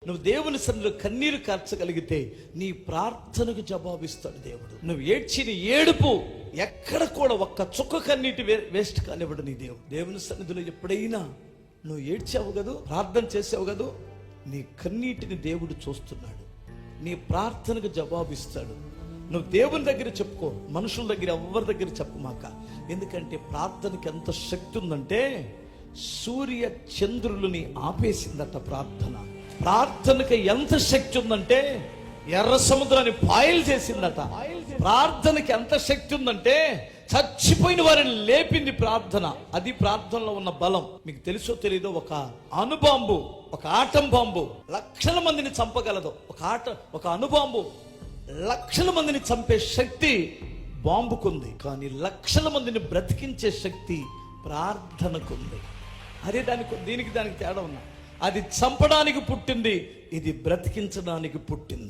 నువ్వు దేవుని సన్నిధిలో కన్నీరు కార్చగలిగితే నీ ప్రార్థనకు జవాబిస్తాడు దేవుడు. నువ్వు ఏడ్చిన ఏడుపు ఎక్కడ కూడా ఒక్క చుక్క కన్నీటి వేస్ట్ కానివ్వడు నీ దేవుడు. దేవుని సన్నిధిలో ఎప్పుడైనా నువ్వు ఏడ్చావు కదూ, ప్రార్థన చేసావు కదూ, నీ కన్నీటిని దేవుడు చూస్తున్నాడు. నీ ప్రార్థనకు జవాబిస్తాడు. నువ్వు దేవుని దగ్గర చెప్పుకో, మనుషుల దగ్గర ఎవరి దగ్గర చెప్పమాక. ఎందుకంటే ప్రార్థనకి ఎంత శక్తి ఉందంటే సూర్య చంద్రులని ఆపేసిందట ప్రార్థన. ప్రార్థనకి ఎంత శక్తి ఉందంటే ఎర్ర సముద్రాన్ని పాయలు చేసిందట. ప్రార్థనకి ఎంత శక్తి ఉందంటే చచ్చిపోయిన వారిని లేపింది ప్రార్థన. అది ప్రార్థనలో ఉన్న బలం. మీకు తెలుసో తెలీదో, ఒక అణుబాంబు, ఒక ఆటం బాంబు లక్షల మందిని చంపగలదు. ఒక అణుబాంబు లక్షల మందిని చంపే శక్తి బాంబుకుంది, కానీ లక్షల మందిని బ్రతికించే శక్తి ప్రార్థనకుంది. అదే దీనికి తేడా ఉన్నా. అది చంపడానికి పుట్టింది, ఇది బ్రతికించడానికి పుట్టింది.